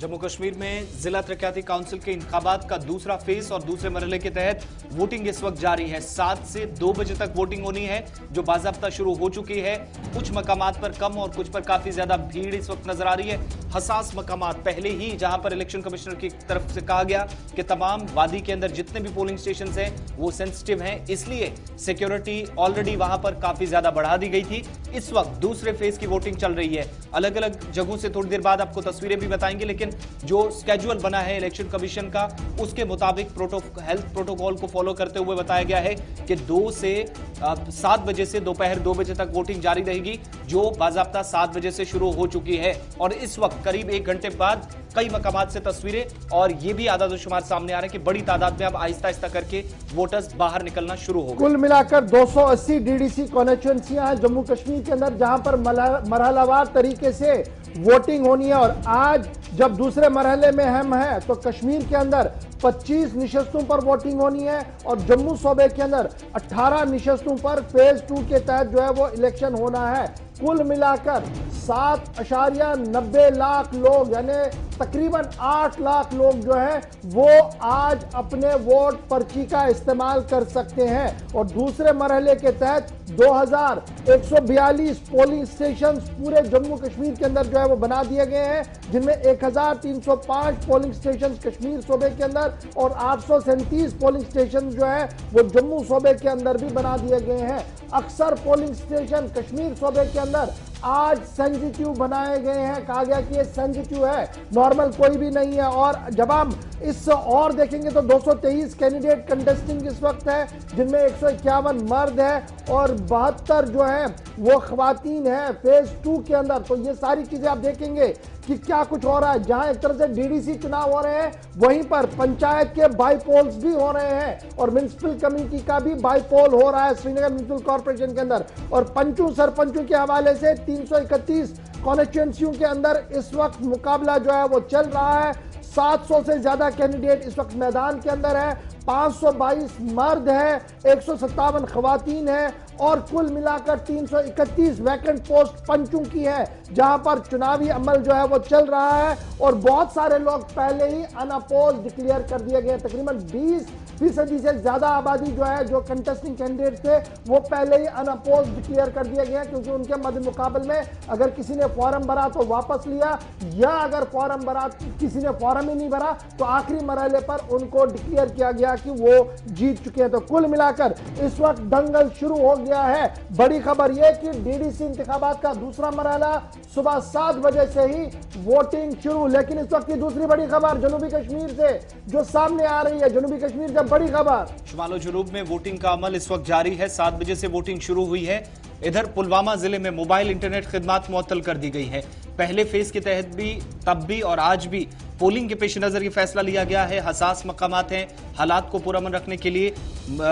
जम्मू कश्मीर में जिला तरक्याती काउंसिल के इंतखाबात का दूसरा फेज और दूसरे मरहले के तहत वोटिंग इस वक्त जारी है। 7 से 2 बजे तक वोटिंग होनी है, जो बाज़ाब्ता शुरू हो चुकी है। कुछ मकामात पर कम और कुछ पर काफी ज्यादा भीड़ इस वक्त नजर आ रही है। हसास मकामात पहले ही, जहां पर इलेक्शन कमिश्नर की तरफ से कहा गया कि तमाम वादी के अंदर जितने भी पोलिंग स्टेशन हैं वो सेंसिटिव हैं, इसलिए सिक्योरिटी ऑलरेडी वहां पर काफी ज्यादा बढ़ा दी गई थी। इस वक्त दूसरे फेज की वोटिंग चल रही है। अलग अलग जगहों से थोड़ी देर बाद आपको तस्वीरें भी बताएंगे, लेकिन जो स्केड्यूल बना है इलेक्शन कमीशन का, उसके मुताबिक हेल्थ प्रोटोकॉल को फॉलो करते हुए बताया गया है कि 2 से 7 बजे से दोपहर 2 बजे तक वोटिंग जारी रहेगी, जो बाज़ाब्ता 7 बजे से शुरू हो चुकी है। और इस वक्त करीब 1 घंटे बाद कई मकामात से तस्वीरें और ये भी आदाद शुमार सामने आ रहे हैं कि बड़ी तादाद में अब आहिस्ता आहिस्ता करके वोटर्स बाहर निकलना शुरू हो गए। कुल मिलाकर 280 डीडीसी कॉन्स्टिट्यूएंसियां हैं जम्मू कश्मीर के अंदर, जहां पर मरहलावार तरीके से वोटिंग होनी है। और आज जब दूसरे मरहले में हम हैं तो कश्मीर के अंदर 25 निशस्तों पर वोटिंग होनी है और जम्मू सूबे के अंदर 18 निशस्तों पर फेज 2 के तहत जो है वो इलेक्शन होना है। कुल मिलाकर 7.90 लाख लोग, यानी तकरीबन 8 लाख लोग जो है वो आज अपने वोट पर्ची का इस्तेमाल कर सकते हैं। और दूसरे मरहले के तहत 2142 पोलिंग स्टेशन पूरे जम्मू कश्मीर के अंदर जो है वो बना दिए गए हैं, जिनमें 1305 पोलिंग स्टेशन कश्मीर सूबे के अंदर और 837 पोलिंग स्टेशन जो है वो जम्मू सूबे के अंदर भी बना दिए गए हैं। अक्सर पोलिंग स्टेशन कश्मीर सूबे के अंदर आज सेंसिटिव बनाए गए हैं। कहा गया कि ये सेंसिटिव है, नॉर्मल कोई भी नहीं है। और जब हम इस और देखेंगे तो 223 कैंडिडेट कंटेस्टिंग इस वक्त है, जिनमें 151 मर्द है और 72 जो है वो खवातीन है फेज 2 के अंदर। तो ये सारी चीजें आप देखेंगे कि क्या कुछ हो रहा है। जहां एक तरह से डीडीसी चुनाव हो रहे हैं, वहीं पर पंचायत के बाईपोल्स भी हो रहे हैं और म्युनिसिपल कमेटी का भी बाईपोल हो रहा है श्रीनगर म्युनिसिपल कॉर्पोरेशन के अंदर। और पंचों सरपंचों के हवाले से 331 कॉन्स्टिट्यूएंसियों के अंदर इस वक्त मुकाबला जो है वो चल रहा है। 700 से ज्यादा कैंडिडेट इस वक्त मैदान के अंदर है। 522 मर्द है, 157 खवातीन है और कुल मिलाकर 331 वैकेंट पोस्ट पंचों की है, जहां पर चुनावी अमल जो है वो चल रहा है। और बहुत सारे लोग पहले ही अनअपोज डिक्लेयर कर दिए गए। तकरीबन 20% से ज्यादा आबादी जो है, जो कंटेस्टिंग कैंडिडेट थे, वो पहले ही अनअपोज डिक्लेयर कर दिए गए, क्योंकि उनके मध्य मुकाबले में अगर किसी ने फॉर्म भरा तो वापस लिया, या अगर फॉर्म भरा किसी ने फॉर्म ही नहीं भरा तो आखिरी मरहले पर उनको डिक्लेयर किया गया कि वो जीत चुके हैं। तो कुल मिलाकर इस वक्त दंगल शुरू हो गया है। बड़ी खबर यह कि डीडीसी इंतखाबात का दूसरा मरहला सुबह 7 बजे से ही वोटिंग शुरू। लेकिन इस वक्त की दूसरी बड़ी खबर जनूबी कश्मीर से जो सामने आ रही है, जनूबी कश्मीर से बड़ी खबर, शुमालो जनूब में वोटिंग का अमल इस वक्त जारी है। 7 बजे से वोटिंग शुरू हुई है। इधर पुलवामा जिले में मोबाइल इंटरनेट खिदमात मुअत्तल कर दी गई है। पहले फेज के तहत भी, तब भी और आज भी पोलिंग के पेश नजर ये फैसला लिया गया है। हसास मकामात हैं, हालात को पुरअमन रखने के लिए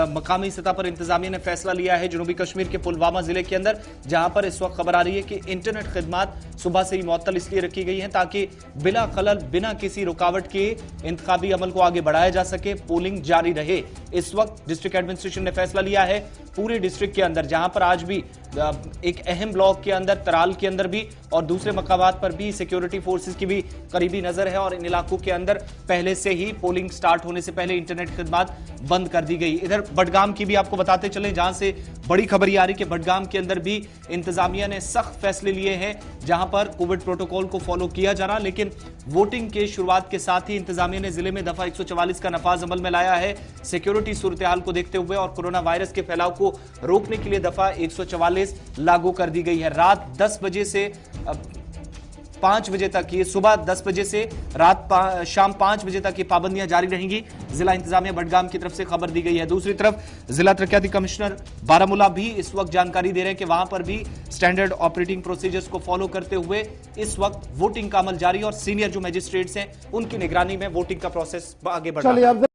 मकामी सतह पर इंतजामिया ने फैसला लिया है जनूबी कश्मीर के पुलवामा जिले के अंदर, जहां पर इस वक्त खबर आ रही है कि इंटरनेट खिदमात सुबह से ही मुअत्तल इसलिए रखी गई है ताकि बिला खलल, बिना किसी रुकावट के इंतखाबी अमल को आगे बढ़ाया जा सके, पोलिंग जारी रहे। इस वक्त डिस्ट्रिक्ट एडमिनिस्ट्रेशन ने फैसला लिया है पूरे डिस्ट्रिक्ट के अंदर, जहां पर आज भी एक अहम ब्लॉक के अंदर, तराल के अंदर भी और दूसरे मकामात पर भी सिक्योरिटी फोर्सेस की भी करीबी नजर है। और इन इलाकों के अंदर पहले से ही पोलिंग स्टार्ट होने से पहले इंटरनेट खिदमात बंद कर दी गई। इधर बडगाम की भी आपको बताते चले, जहां से बड़ी खबर ये आ रही कि बडगाम के अंदर भी इंतजामिया ने सख्त फैसले लिए हैं, जहां पर कोविड प्रोटोकॉल को फॉलो किया जा रहा। लेकिन वोटिंग के शुरुआत के साथ ही इंतजामिया ने जिले में दफा 144 का नफाज अमल में लाया है। सिक्योरिटी सूरत हाल को देखते हुए और कोरोना वायरस के फैलाव को रोकने के लिए दफा 144 लागू कर दी गई है। रात 10 बजे से 5 बजे तक, ये सुबह 10 बजे से शाम 5 बजे तक ये पाबंदियां जारी रहेंगी। जिला इंतजामिया बडगाम की तरफ से खबर दी गई है। दूसरी तरफ जिला तरक्याती कमिश्नर बारामूला भी इस वक्त जानकारी दे रहे हैं कि वहां पर भी स्टैंडर्ड ऑपरेटिंग प्रोसीजर्स को फॉलो करते हुए इस वक्त वोटिंग का अमल जारी और सीनियर जो मजिस्ट्रेट्स हैं उनकी निगरानी में वोटिंग का प्रोसेस आगे बढ़ रहा है।